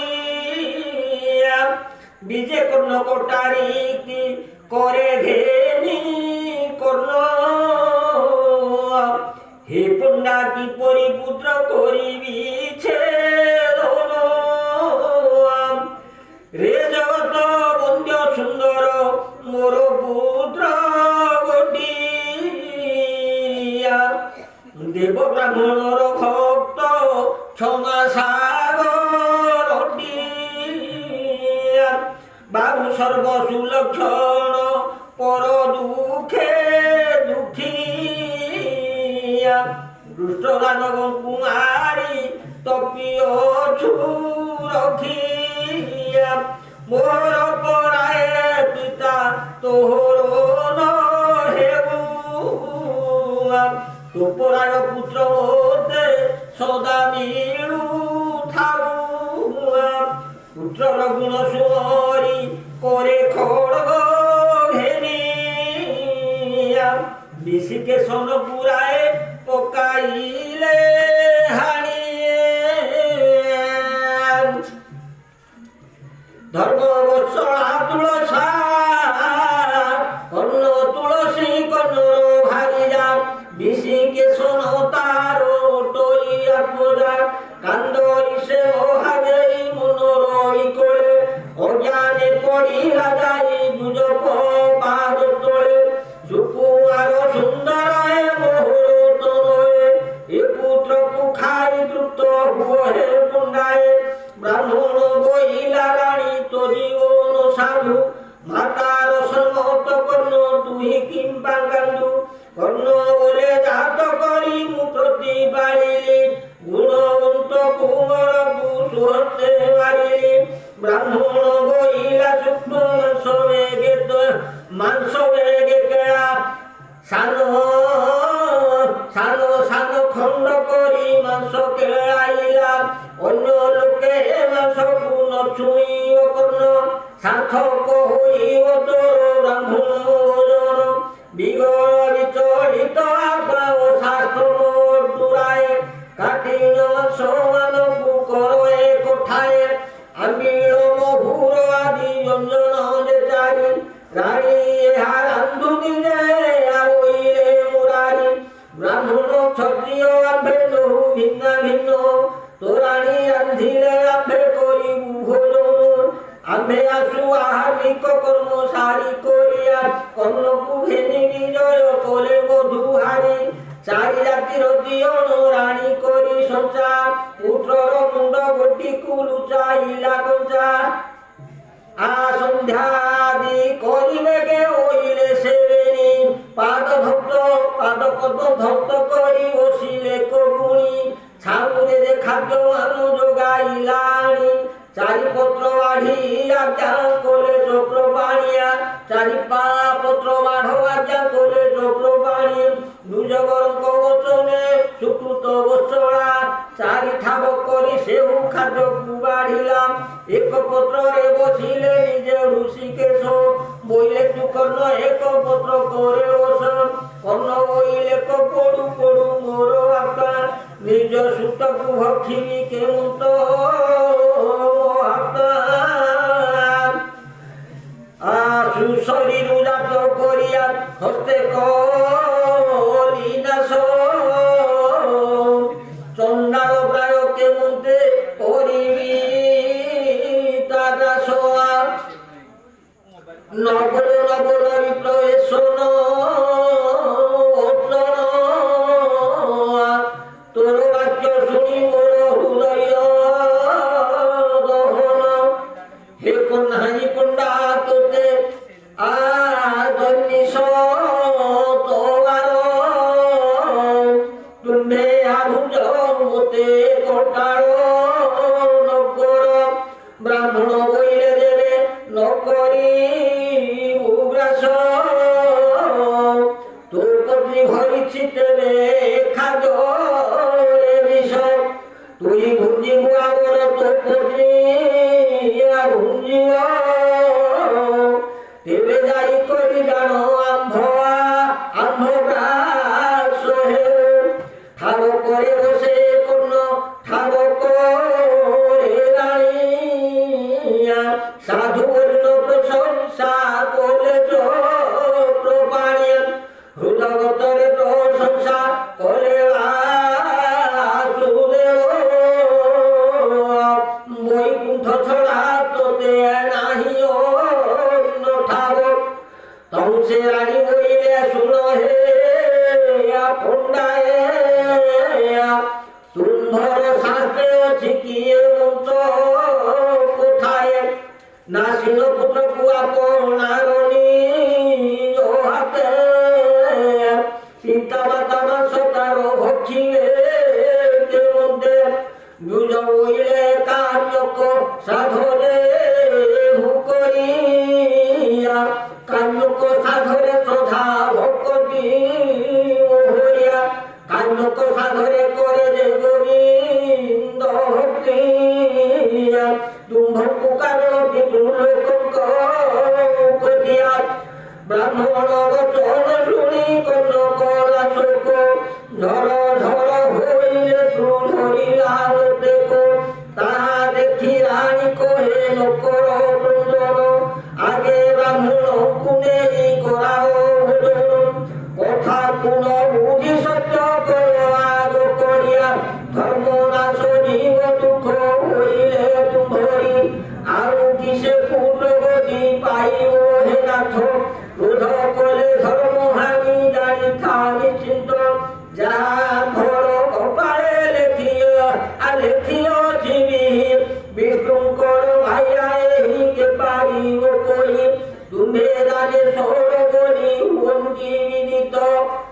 বিজে কর্ণ কোটারি কি করে ঘেনি কর্ণ হে পণ্ডা কি পরিপুত্র করিবি ছেদন রে জগত বন্দ্য সুন্দর মোর পুত্র গটিয়া দেব ব্রাহ্মণর ভক্ত ক্ষমা সাগর বাবু সর্বসুলক্ষণ পর দুঃখে দুঃখিয়া দুষ্ট দানব কুমারী তপিয় রখিয়া মোর পরায়ে পিতা তোহর হেবু তোপরায় পুত্র মধ্যে সদা মিলু থাকু পুত্রর গুণ সুমরি করে খড়গ ঘেনিয়া বিশিকে সন পুরায় পকাইলে হানিয়ে ধর্ম বৎসলা তুলসা কর্ণ তুলসী কর্ণ ভাগিয়া বিশিকে সন তার টইয়া প্রজা কান্দ ইসে মহাদেই মনোরই করে অজ্ঞানে পড়ি রাজাই দুজক পাদ তোলে সুকুমার সুন্দর মোহর তনয়ে এ পুত্রকু খাই তৃপ্ত হে পুণ্ডায়ে ব্রাহ্মণ বইলা রানী তরিগণ সাধু মাতার সম্মত কর্ণ তুই কিম্পা কান্দু কর্ণ বলে জাত করি মু প্রতি পাইলি গুণবন্ত কুমর কুসুহতে মারিলি ব্রাহ্মণ বইলা শুক্র মাংস বেগে কেড়া সানো সানো সানো খণ্ড করি মাংস কেড়াইলা অন্য লোকে মাংস গুণ ছুঁইও কর্ণ সার্থক হইব তোর ব্রাহ্মণ ভোজন বিগড়িত আপাও শাস্ত্র দূরায় কাটিল মাংস মানব করয়ে কোঠায় আমিল মহুর আদি ব্যঞ্জন তোরানি রান্ধিলে আম্ভে করিবু ভোজন আম্ভে আসু আহারিক কর্ম সারি করিয়া কর্ণকু ঘেনি বিজয় কলে মধুহারি চারি রাতির দিয়ন রানী করি সঞ্চা পুত্রর মুন্ড গটিকু লুচাইলা কঞ্চা সন্ধ্যাদি করিবে গে ওইলে সেবেনি পাদ পদ্ম ধত্ত করি বসিলে কগুণী ছাউরে যে খাদ্য আনু যোগাইলানি চারিপত্র বাঢ়ি আজ্ঞা কোলে চক্র বাণিয়া চারি পা পত্র বাঢ় আজ্ঞা কোলে চক্র বাণী দুজগরঙ্ক বচনে সুকৃত বৎসরা চারি ঠাব করি সেউ খাদ্যকু বাঢ়িলাম এক পত্রে বসিলে নিজে ঋষিকেশ বইলে তু কর্ণ এক পত্র করে বসন কর্ণ বইলে পড়ু পড়ু মোর আত্মা নিজ সুতকু ভক্ষিবি কেমন্ত শরীর উজাত করিয়া হস্তে করি নাশ চন্ডাল প্রায় কেমন্তে করিবি তারা সোয়া নগর নগর বিপ্লবেশন তোর বাক্য শুনি মোর হৃদয় দহন হে কন্যাই কন্যা তোতে আদনিশ তোবার তুম্ভে আভুজ মতে কটার নগর ব্রাহ্মণ বইলে দেবে নকরি উগ্রাস তোর পত্নী ভরিছি তেবে খাদরে বিষ তুই ভুঞ্জিবু আগর তোর পত্নী ভুঞ্জিব তেবে যাই করি জানো আম্ভ হে ঠাব করে বসে কোন ঠাব করে রানিয়া সাধু বর্ণ প্রশংসা করলে প্রপাণিয়া হৃদগতরে প্রশংসা করে বৈকুণ্ঠ ছড়া তোতে নাহি ঠাব তংসে রানী বইলে শুনো হে পণ্ডায় তুম্ভর শাস্ত্রে অছি কিয়ে মন্ত্র কোথায় নাসিন পুত্র কুয়া পড়ার নিজ হাতে পিতা মাতা মাংসকার ভক্ষিলে মধ্যে দুজ বইলে কার্যক সাধরে হুকরিয়া কান্যক সাধরে শ্রদ্ধা ভক্তি হইয়া কান্যক সাধরে করে যে গোবিন্দ ভক্তি তুম্ভকু কারণ বিপুল করিয়া ব্রাহ্মণ বচন শুনি কর্ণ কলা শোক ঝর ঝর হইলে ধরিলা দেখো তাহা দেখি রানী কহে নকর বৃন্দন আগে ব্রাহ্মণ কুনে করাও ভোজন কথা কোন বুঝি সত্য কর আগ করিয়া ধর্ম নাশ জীব দুঃখ হইলে তুম্ভরি আর কিসে পুত্র গতি পাইব হে নাথ ক্রোধ কলে ধর্ম হানি জানি থানি চিন্ত যা ঘর কপালে লেখিও জীবী বিশৃঙ্খল ভাইয়া এহিকে পারিব কই তুমে রাজে সৌর বলি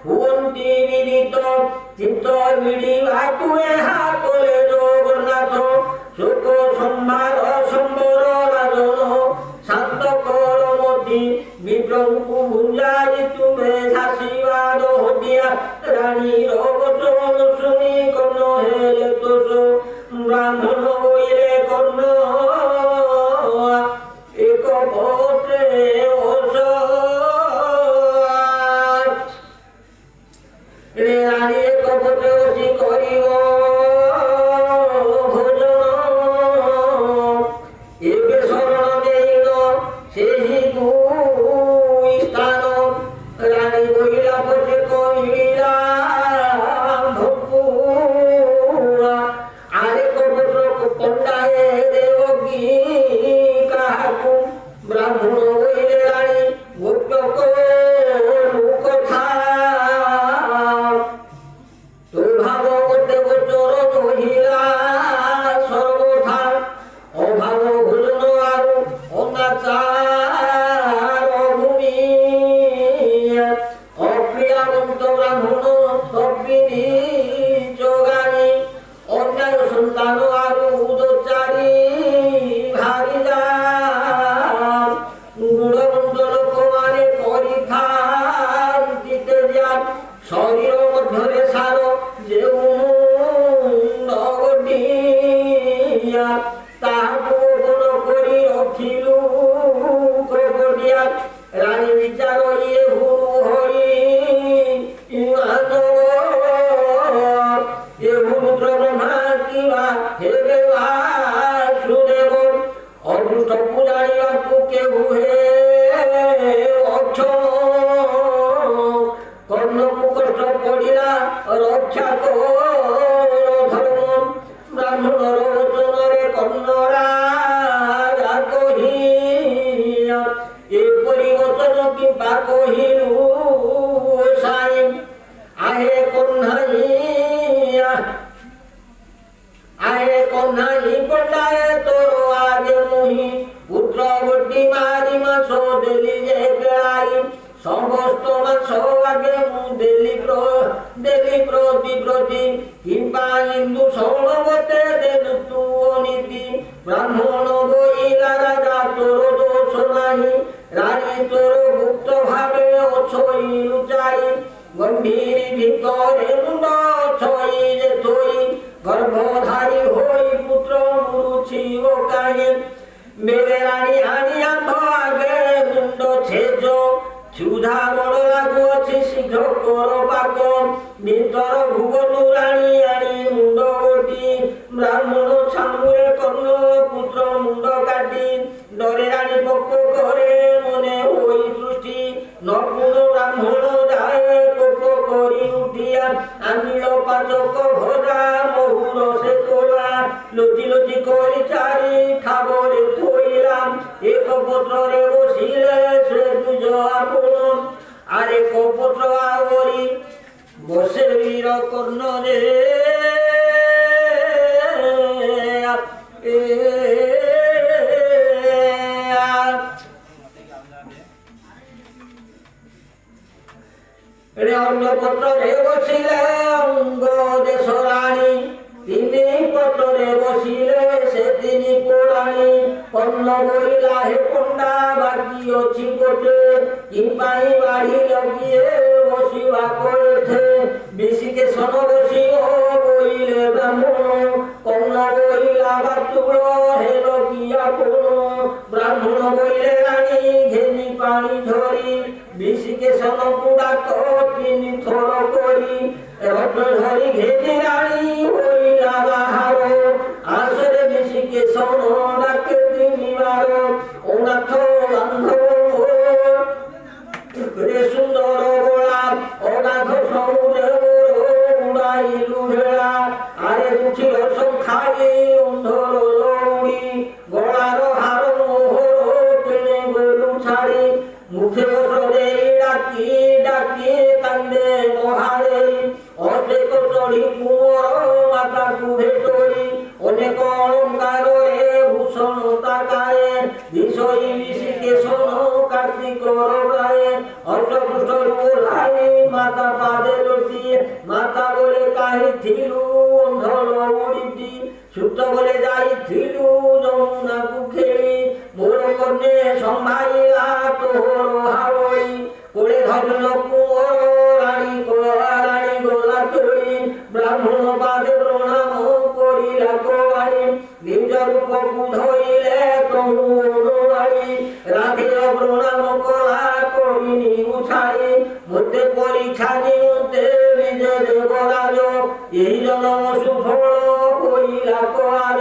হুয়ন্তি বিদিত চিত্ত বিড়ি তুয়ে হা করে জগন্নাথ শোক সম্ভার সম্বর রাজন শান্ত কর মতি বিক্রমকু ভুঞ্জাই তুমে শাসিবাদ হটিয়া রানীর বচন শুনি কর্ণ হেলে তোষ ব্রাহ্মণ বইলে কর্ণ এক পত্রে রানী এক পত্রে অসি করিব ভোজন এবে শরণ দেইল সেই দুই স্থান রানী বইলা পথে কহিলা ভক্তু আরেক বিদ্যাবন্ত ব্রাহ্মণ তপিনী যোগানী অন্যায় সন্তান আরো উদচারী ভারী যান গুণবন্ত লোকমানে পরীক্ষা দিতে যান শরীর মধ্যে সার যে নগটিয়া তাহাকে গোপন করি রখিলু ক্রোকটিয়া রানী বিচার ইয়ে হুরু হরি এ হুরুদ্র ব্রহ্মা কিবা হেবে বাসুদেব অদৃষ্ট পূজারিয়াকু কেহু হে অক্ষম কর্ণকু কষ্ট পড়িলা রক্ষা ধর্ম ব্রাহ্মণর বচନରେ কর্ণরা কহিয়া এপরি বচন কিবা কহিলু সাই আহে কন্যাইয়া আহে কন্যাই পটায় তোর আগে মুহি পুত্র বটি মারি মাছ দেলি যে বেড়াই সমস্ত মাছ আগে মু দেলি প্রতি প্রতি কিংবা হিন্দু সৌরবতে দেলু তু অনীতি ব্রাহ্মণ বইলা রাজা তোর দোষ নাহি রানী তোর গুপ্ত ভাবে অছই লুচাই গম্ভীর ভিতরে মুন্ড ছই যে থই গর্ভধারী হই পুত্র মুরুছি ও কাহে মেরে রানী আনিয়া আগে মুন্ড ছেজ ক্ষুধা বড় লাগুଅଛି শীঘ্র কর পাক ভিতর ভুবনু রানী আনি মুন্ড গোটি ব্রাহ্মণ ছামুয়ে কর্ণ পুত্র মুন্ড কাটি ডরে রানী পক্ষ করে মনে হই সৃষ্টি নপুণ ব্রাহ্মণ যায় পক্ষ করি উঠিয়া আনিল পাচক ভরা মহুর সে তোলা লুচি লুচি করি চারি খাবরে থইলাম এক পত্রে বসিলে সে দুজ আপন আর এক পত্র আওরি বসে বীর কর্ণ রে অন্য পত্রে বসিলে অঙ্গ দেশ রানী তিনি পত্রে বসিলে সে তিনি পুরাণী কর্ণ বইলা হে পণ্ডা বাকি অছি গোটে কিংবাই বাড়ি লগিয়ে বসিবা করেছে বিশিকে সন বসিও বইলে ব্রাহ্মণ কর্ণ বইলা বাতুল হে লগিয়া কোন ব্রাহ্মণ বইলে রানী ঘেনি পানি ঝরি বিশিকে সন পুডাক তিনি থর করি রত্ন ধরি ঘেনি রানী হইলা বাহার আসরে বিশিকে সন ডাকে তিনি বার অনাথ বান্ধব রে সুন্দর গোলা অনাথ সমুদ্র উড়াইলু ভেড়া আরে উঠিল সংখ্যাই অন্ধর লৌড়ি গলার হার মোহর টেনে গলু ছাড়ি মুখে বসরে ডাকি ডাকি কান্দে মহারে অনেক চড়ি কুঁয়র মাতাকু ভেটরি অনেক অলঙ্কারে ভূষণ তাকায়ে বিষয় বিশিকে শোন কার্তিক রায়ে অষ্টপুষ্ট লাই মাতা পাদে লটিয়ে মাতা বলে কাহি থিলু অন্ধর উড়িটি সুপ্ত বলে যাই থিলু যমুনাকু খেলি মোর কন্যে সম্ভাইলা তোর হাওড়ি কোলে ধরল কুঁয়র রানী গোলা তরি ব্রাহ্মণ পাদে প্রণাম করিলা কোয়ারি নিজ রূপকু ধইলে তনু অনুরাড়ি রাধির প্রণাম কলা করিনি উঠাই মধ্যে পরীক্ষা নিয়ন্তে নিজে দেবরাজ এই জনম সুফল কইলা কোয়ার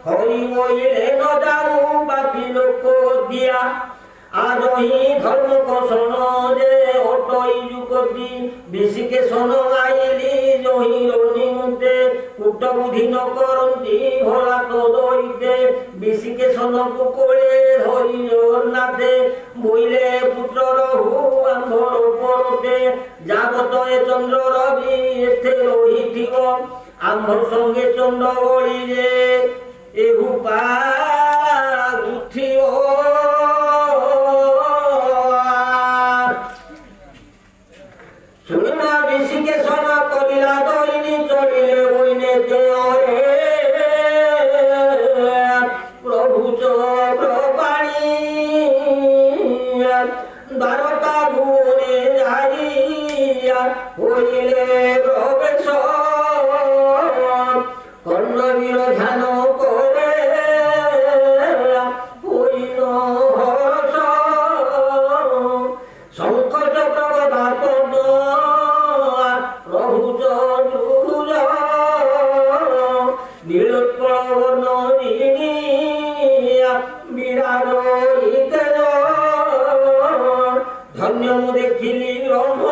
হরি বইলে ন যাও বাকি লোক দিয়া আজহি ধর্ম কোষণ যে অটই যুগতি বিশিকে শোন আইলি জহির নিমন্তে কুট বুদ্ধি ন করন্তি ভোলা তো দরিতে বিশিকে শোন কুকলে ধরি জগন্নাথে বইলে পুত্র রহু আম্ভর পরতে যাবত এ চন্দ্র রবি এতে রহিথিব আম্ভর সঙ্গে চন্দ্র বলিলে এহু পা উঠিও শুনিনা ঋষিকেশন করিলা দৈনি চলিলে বইনে দেয় প্রভু চক্রপাণী দ্বারকা ভুবনে যাইয়া হইলে প্রবেশ কর্ণবীর ধ্যান করে হইল হর্ষ শঙ্খ চক্র গদা পদ্ম প্রভু চতুর্ভুজ নীলোৎপল বিরাজিতে ধন্য মু দেখিলি ব্রহ্ম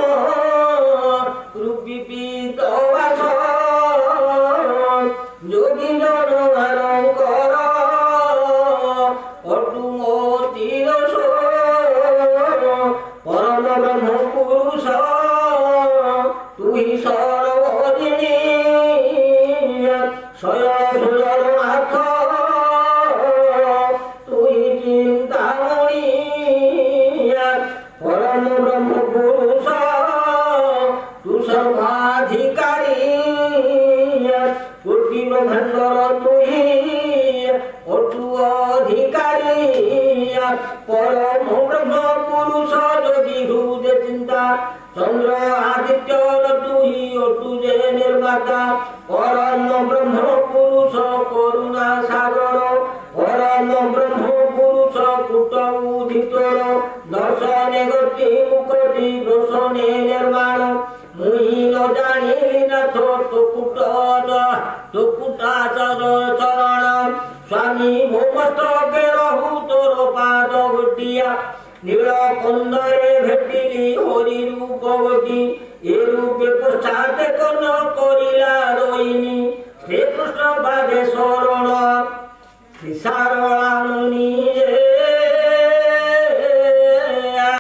রূপী পিতবাস যোগী জনমানঙ্কর অটুমতির পরম ব্রহ্ম পুরুষ তুই সর্বদিনী স্বয়ং জগন্নাথ তুই চিন্তামণি পরম ব্রহ্ম পুরুষ তু সর্বাধিকারী কোটি ব্রহ্মাণ্ডর তুই অটু অধিকারী পরম ব্রহ্ম পুরুষ যদি হৃদয় চিন্তা চন্দ্র আদিত্য তুই অটু যে নির্মাতা পরম ব্রহ্ম পুরুষ করুণা সাগর পরম ব্রহ্ম পুরুষ কুট উদিতর দর্শনে গতি মুকটি দর্শনে নির্মাণ মুই ন জানিলি নাথ তোকুটাচর চরণ স্বামী ভৌমস্তকে রহু তোর পাদ ঘটিয়া নীলকন্দরে ভেটিলি হরি রূপবতী এ রূপে পশ্চাতে কর্ণ করিলা রোহিণী শ্রীকৃষ্ণ পাদে শরণ